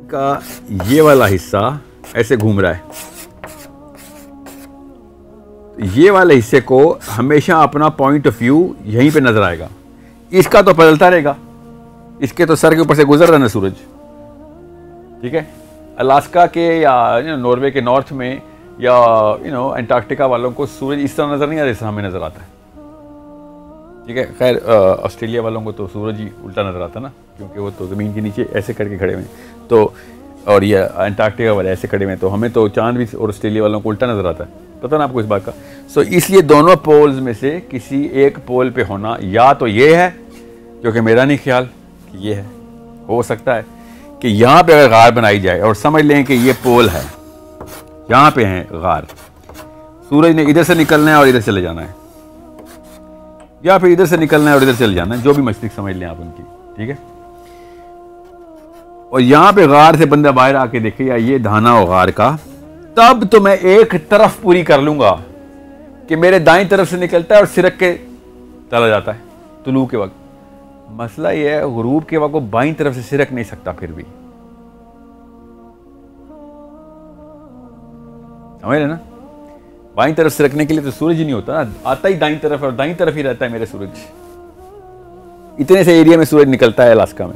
का ये वाला हिस्सा ऐसे घूम रहा है, ये वाले हिस्से को हमेशा अपना पॉइंट ऑफ व्यू यहीं पे नजर आएगा। इसका तो बदलता रहेगा, इसके तो सर के ऊपर से गुजर रहा है सूरज, ठीक है। अलास्का के या नॉर्वे के नॉर्थ में या अंटार्कटिका वालों को सूरज इस तरह नजर नहीं आता जैसे हमें नजर आता है, ठीक है। खैर ऑस्ट्रेलिया वालों को तो सूरज ही उल्टा नजर आता ना, क्योंकि वो तो ज़मीन के नीचे ऐसे करके खड़े हुए हैं, तो और ये अंटार्कटिका वाले ऐसे खड़े हुए हैं, तो हमें तो चांद भी और ऑस्ट्रेलिया वालों को उल्टा नजर आता है, पता ना आपको इस बात का। सो इसलिए दोनों पोल्स में से किसी एक पोल पे होना, या तो ये है, जो कि मेरा नहीं ख्याल कि ये है, हो सकता है कि यहाँ पे अगर गार बनाई जाए और समझ लें कि ये पोल है, यहाँ पे है गार, सूरज ने इधर से निकलना है और इधर चले जाना है, या फिर इधर से निकलना है और इधर चले जाना है, जो भी मस्तिष्क समझ लें आप उनकी, ठीक है। और यहाँ पे गार से बंदा बाहर आके देखे या ये धाना हो गार का, तब तो मैं एक तरफ पूरी कर लूंगा कि मेरे दाईं तरफ से निकलता है और सिरक के चला जाता है तुलू के वक्त। मसला यह है गुरूब के वक्त वो बाईं तरफ से सिरक नहीं सकता, फिर भी समझ रहे ना, बाईं तरफ सिरकने के लिए तो सूरज ही नहीं होता ना, आता ही दाईं तरफ और दाईं तरफ ही रहता है मेरे सूरज। इतने से एरिया में सूरज निकलता है अलास्का में।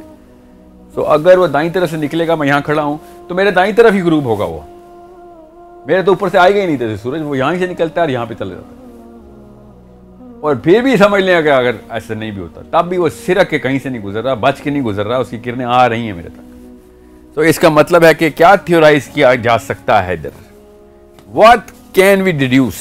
तो अगर वो दाईं तरफ से निकलेगा, मैं यहां खड़ा हूं, तो मेरे दाईं तरफ ही गुरूब होगा, वो मेरे तो ऊपर से आएगा ही नहीं थे सूरज, वो यहां से निकलता है और यहां पे चले जाता है। और फिर भी समझ लें कि अगर ऐसा नहीं भी होता, तब भी वो सिरक के कहीं से नहीं गुजर रहा, बच के नहीं गुजर रहा, उसकी किरणें आ रही हैं मेरे तक। तो इसका मतलब है कि क्या थ्योराइज किया जा सकता है इधर, व्हाट कैन वी डिड्यूस?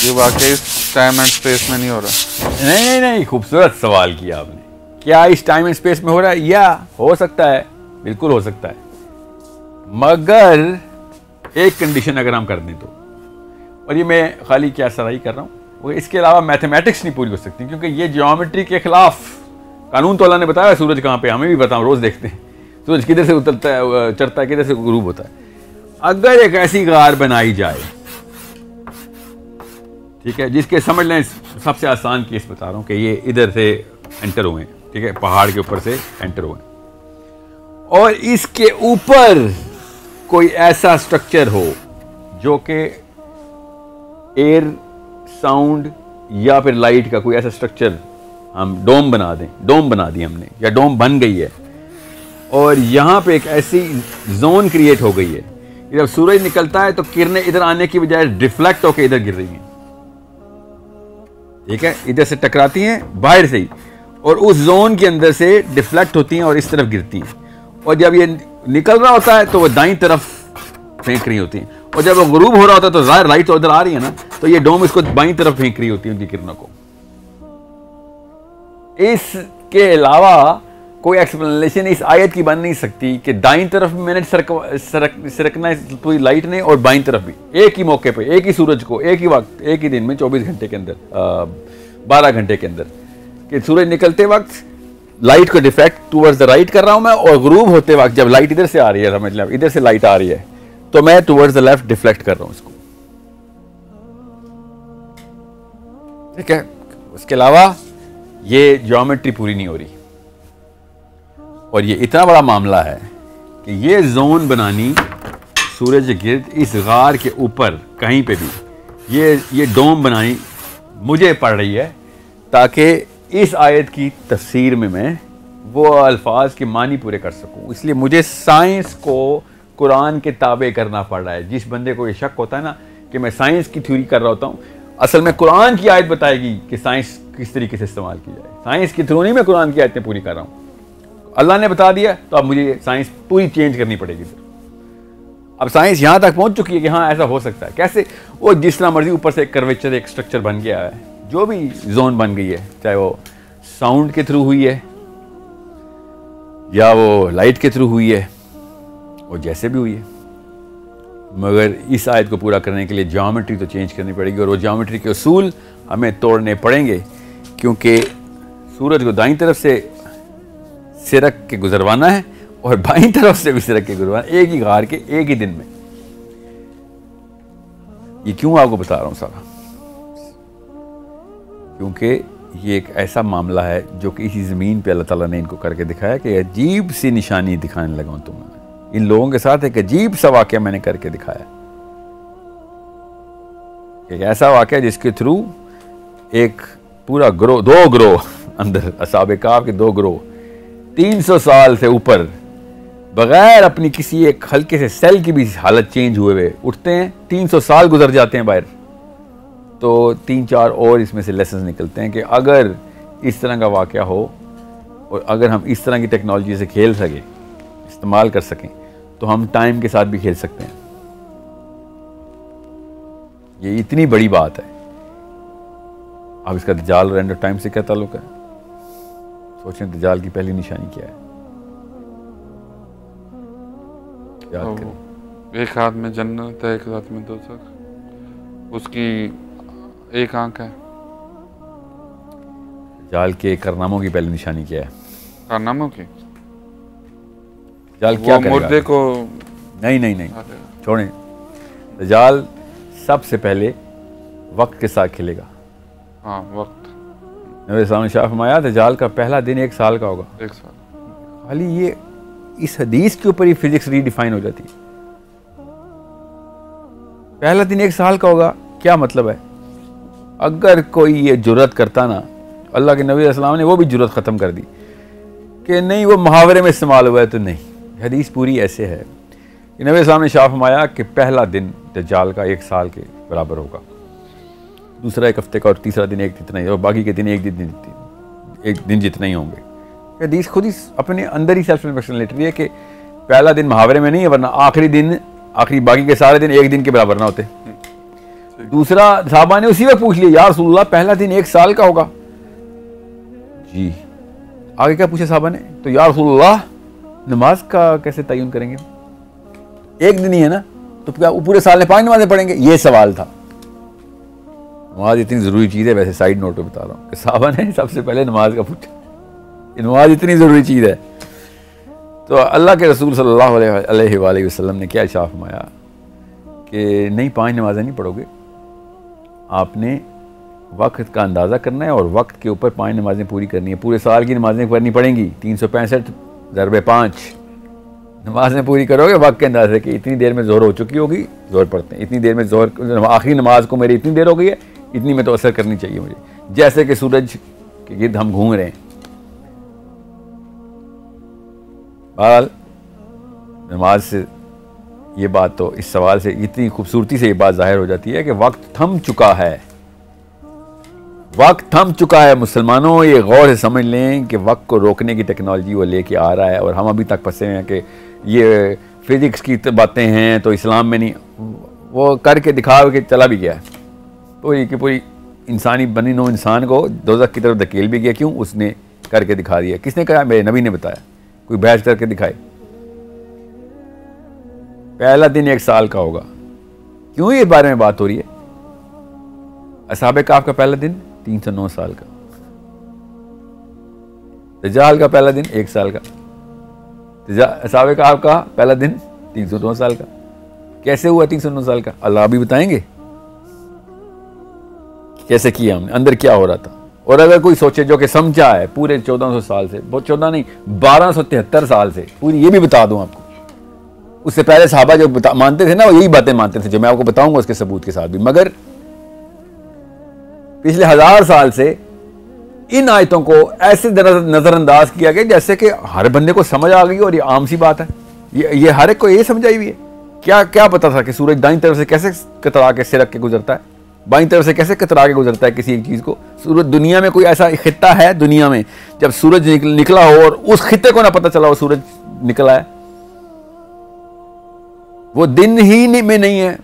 ये वाकई टाइम एंड स्पेस में नहीं हो रहा। नहीं, खूबसूरत सवाल किया आपने। क्या इस टाइम एंड स्पेस में हो रहा है? या हो सकता है, बिल्कुल हो सकता है, मगर एक कंडीशन अगर हम कर दें तो, और ये मैं खाली क्या सराही कर रहा हूँ, इसके अलावा मैथमेटिक्स नहीं पूरी हो सकती, क्योंकि ये ज्योमेट्री के खिलाफ कानून तो अल्लाह ने बताया सूरज कहाँ पे, हमें भी बताओ, रोज देखते हैं सूरज किधर से उतरता है, चढ़ता है, किधर से गुरूब होता है। अगर एक ऐसी गार बनाई जाए, ठीक है, जिसके समझ लें सबसे आसान केस बता रहा हूँ कि ये इधर से एंटर हुए, ठीक है, पहाड़ के ऊपर से एंटर हुए, और इसके ऊपर कोई ऐसा स्ट्रक्चर हो जो कि एयर, साउंड या फिर लाइट का कोई ऐसा स्ट्रक्चर, हम डोम बना दें, डोम बना दी हमने या डोम बन गई है, और यहाँ पे एक ऐसी जोन क्रिएट हो गई है, जब सूरज निकलता है तो किरणें इधर आने की बजाय डिफ्लेक्ट होकर इधर गिर रही हैं, ठीक है, इधर से टकराती हैं बाहर से ही, और उस जोन के अंदर से डिफ्लेक्ट होती हैं और इस तरफ गिरती हैं, और जब ये निकल रहा होता है तो वो दाईं तरफ फेंक रही होती हैं, और जब वो गुरूब हो रहा होता है तो ज़ाहिर लाइट तो उधर आ रही है ना, तो ये डोम इसको बाईं तरफ फेंक रही होती है उनकी किरणों को। इसके अलावा कोई एक्सप्लेनेशन इस आयत की बन नहीं सकती कि दाईं तरफ मैंने सरकना है पूरी लाइट ने, और बाईं तरफ भी एक ही मौके पे, एक ही सूरज को, एक ही वक्त, एक ही दिन में 24 घंटे के अंदर, 12 घंटे के अंदर, कि सूरज निकलते वक्त लाइट को डिफ्लेक्ट टूवर्ड्स द राइट कर रहा हूं मैं, और गुरूब होते वक्त जब लाइट इधर से आ रही है, समझ लें इधर से लाइट आ रही है, तो मैं टूवर्ड्स द लेफ्ट डिफ्लेक्ट कर रहा हूं इसको, ठीक है। उसके अलावा ये ज्योमेट्री पूरी नहीं हो रही, और ये इतना बड़ा मामला है कि ये जोन बनानी सूरज के गिर्द इस गार के ऊपर कहीं पे भी, ये डोम बनानी मुझे पड़ रही है, ताकि इस आयत की तफसीर में मैं वो अल्फाज के मानी पूरे कर सकूं। इसलिए मुझे साइंस को कुरान के ताबे करना पड़ रहा है। जिस बंदे को ये शक होता है ना कि मैं साइंस की थ्योरी कर रहा होता हूँ, असल में कुरान की आयत बताएगी कि साइंस किस तरीके से इस्तेमाल की जाए। साइंस की थ्रू नहीं मैं कुरान की आयतें पूरी कर रहा हूँ, अल्लाह ने बता दिया, तो अब मुझे साइंस पूरी चेंज करनी पड़ेगी। अब साइंस यहाँ तक पहुँच चुकी है कि हाँ ऐसा हो सकता है। कैसे? वो जिस तरह मर्जी ऊपर से एक कर्वेचर, एक स्ट्रक्चर बन गया है, जो भी जोन बन गई है, चाहे वो साउंड के थ्रू हुई है या वो लाइट के थ्रू हुई है, वो जैसे भी हुई है, मगर इस आयत को पूरा करने के लिए ज्योमेट्री तो चेंज करनी पड़ेगी, और वो ज्योमेट्री के उसूल हमें तोड़ने पड़ेंगे, क्योंकि सूरज को दाईं तरफ से सिरक के गुजरवाना है और बाईं तरफ से भी सिरक के गुजरवाना, एक ही गार के एक ही दिन में। ये क्यों आपको बता रहा हूं सारा? क्योंकि ये एक ऐसा मामला है जो कि इसी ज़मीन पे अल्लाह ताला ने इनको करके दिखाया कि अजीब सी निशानी दिखाने लगा हूँ तुम्हें। इन लोगों के साथ एक अजीब सा वाक़या मैंने करके दिखाया, एक ऐसा वाक़या जिसके थ्रू एक पूरा ग्रोह, 2 ग्रोह अंदर असहाबे कहफ के 2 ग्रोह 300 साल से ऊपर बगैर अपनी किसी एक हल्के से सेल की भी हालत चेंज हुए उठते हैं। 300 साल गुजर जाते हैं बाहर। तो 3-4 और इसमें से लेसन निकलते हैं कि अगर इस तरह का वाक़या हो और अगर हम इस तरह की टेक्नोलॉजी से खेल सकें, इस्तेमाल कर सकें, तो हम टाइम के साथ भी खेल सकते हैं। ये इतनी बड़ी बात है। अब इसका दज्जाल और एंड ऑफ टाइम से क्या ताल्लुक है? सोचें दज्जाल की पहली निशानी क्या है, याद करें। एक हाथ में जन्नत है, एक हाथ में दोज़ख, उसकी एक आंख है। दज्जाल के कारनामों की पहली निशानी क्या है? कारनामों की दज्जाल क्या करेगा? मुर्दे को नहीं छोड़ें। दज्जाल सबसे पहले वक्त के साथ खेलेगा। हाँ, वक्त। नबी सामने शाह फरमाया दज्जाल का पहला दिन 1 साल का होगा। 1 साल। खाली ये इस हदीस के ऊपर ही फिजिक्स रीडिफाइन हो जाती है। पहला दिन 1 साल का होगा, क्या मतलब है? अगर कोई ये जुर्रत करता ना, अल्लाह के नबी अस्सलाम ने वो भी जुर्रत ख़त्म कर दी कि नहीं वो मुहावरे में इस्तेमाल हुआ है, तो नहीं, हदीस पूरी ऐसे है कि नबी अस्सलाम ने शाह फरमाया कि पहला दिन दज्जाल का 1 साल के बराबर होगा, दूसरा 1 हफ्ते का, और तीसरा दिन एक जितना ही, और बाकी के दिन एक दिन जितना ही होंगे। हदीस खुद ही अपने अंदर ही सेल्फ रिफ्लेक्शन लेट रही है कि पहला दिन मुहावरे में नहीं है, वरना आखिरी बाकी के सारे दिन एक दिन के बराबर ना होते। दूसरा, साहबा ने उसी वक्त पूछ लिया, या रसूलुल्लाह पहला दिन 1 साल का होगा जी। आगे क्या पूछा साहबा ने? तो या रसूलुल्लाह नमाज का कैसे तयन करेंगे? एक दिन ही है ना, तो क्या पूरे साल में 5 नमाजें पढ़ेंगे? ये सवाल था। नमाज इतनी ज़रूरी चीज़ है, वैसे साइड नोट पे बता रहा हूँ कि साहबा ने सबसे पहले नमाज का पूछा। नमाज इतनी ज़रूरी चीज़ है। तो अल्लाह के रसूल सल्लल्लाहु अलैहि वसल्लम ने क्या इरशाद फरमाया कि नहीं, 5 नमाजें नहीं पढ़ोगे, आपने वक्त का अंदाज़ा करना है और वक्त के ऊपर 5 नमाजें पूरी करनी है। पूरे साल की नमाजें करनी पड़ेंगी, 365 × 5 नमाजें पूरी करोगे वक्त के अंदाजे कि इतनी देर में ज़ोहर हो चुकी होगी, ज़ोहर पढ़ते हैं, इतनी देर में ज़ोहर, आखिरी नमाज को मेरी इतनी देर हो गई है, इतनी में तो असर करनी चाहिए मुझे। जैसे कि सूरज के गिर्द हम घूम रहे हैं। बहरहाल नमाज से ये बात, तो इस सवाल से इतनी खूबसूरती से ये बात जाहिर हो जाती है कि वक्त थम चुका है, वक्त थम चुका है। मुसलमानों ये गौर से समझ लें कि वक्त को रोकने की टेक्नोलॉजी वो लेके आ रहा है, और हम अभी तक फंसे हैं कि ये फिजिक्स की बातें हैं तो इस्लाम में नहीं, वो करके दिखा के चला भी गया है। पूरी की पूरी इंसानी बनी नो इंसान को दोज़ख की तरफ धकेल भी गया। क्यों? उसने करके दिखा दिया। किसने कहा? मेरे नबी ने बताया। कोई बहस करके दिखाए। पहला दिन 1 साल का होगा। क्यों ये बारे में बात हो रही है? असहाबे कहफ का पहला दिन 309 साल का, दज्जाल का पहला दिन 1 साल का, असहाबे कहफ का पहला दिन 309 साल का। कैसे हुआ 309 साल का? अल्लाह भी बताएंगे कैसे किया हमने, अंदर क्या हो रहा था। और अगर कोई सोचे जो कि समझा है पूरे 1400 साल से, बहुत 14 नहीं 1273 साल से, पूरी ये भी बता दूं आपको। उससे पहले सहाबा जो मानते थे ना, वो यही बातें मानते थे जो मैं आपको बताऊंगा उसके सबूत के साथ भी। मगर पिछले 1000 साल से इन आयतों को ऐसे नजरअंदाज किया गया जैसे कि हर बंदे को समझ आ गई और ये आम सी बात है। ये हर एक को ये समझ आई हुई है। क्या पता था कि सूरज दाईं तरफ से कैसे कतरा के सिरक के गुजरता है, बाईं तरफ से कैसे कतरा के गुजरता है किसी एक चीज को। सूरज, दुनिया में कोई ऐसा खित्ता है दुनिया में जब सूरज निकला हो और उस खित्ते को ना पता चला हो सूरज निकला है? वो दिन ही में नहीं है।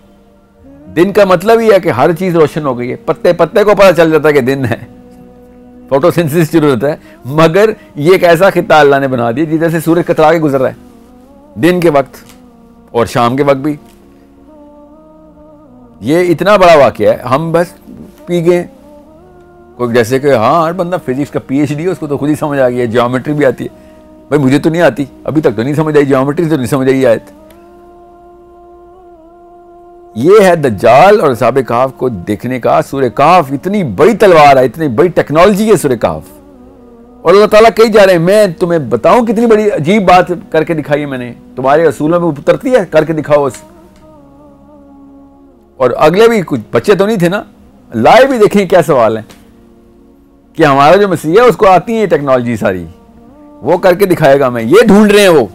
दिन का मतलब ही है कि हर चीज रोशन हो गई है। पत्ते को पता चल जाता है कि दिन है, फोटोसिंथेसिस शुरू होता है। मगर ये एक ऐसा खित्ता अल्लाह ने बना दिया जिधर से सूरज कतरा के गुजर रहा है, दिन के वक्त और शाम के वक्त भी। ये इतना बड़ा वाकया है, हम बस पी गए। कोई जैसे कि हाँ, हर बंदा फिजिक्स का PhD है, उसको तो खुद ही समझ आ गई है, ज्योमेट्री भी आती है। भाई मुझे तो नहीं आती, अभी तक तो नहीं समझ आई, ज्योमेट्री तो नहीं समझ आई आयत। ये है दज्जाल और असाब कहफ को देखने का। सूरह कहफ इतनी बड़ी तलवार है, इतनी बड़ी टेक्नोलॉजी है सूरह कहफ। और अल्लाह ताला कही जा रहे हैं मैं तुम्हें बताऊं कितनी बड़ी अजीब बात करके दिखाई है मैंने, तुम्हारे असूलों में उतरती है, करके दिखाओ। और अगले भी कुछ बच्चे तो नहीं थे ना, लाए भी देखें क्या सवाल है कि हमारा जो मसीह है उसको आती है ये टेक्नोलॉजी सारी, वो करके दिखाएगा। मैं ये ढूंढ रहे हैं वो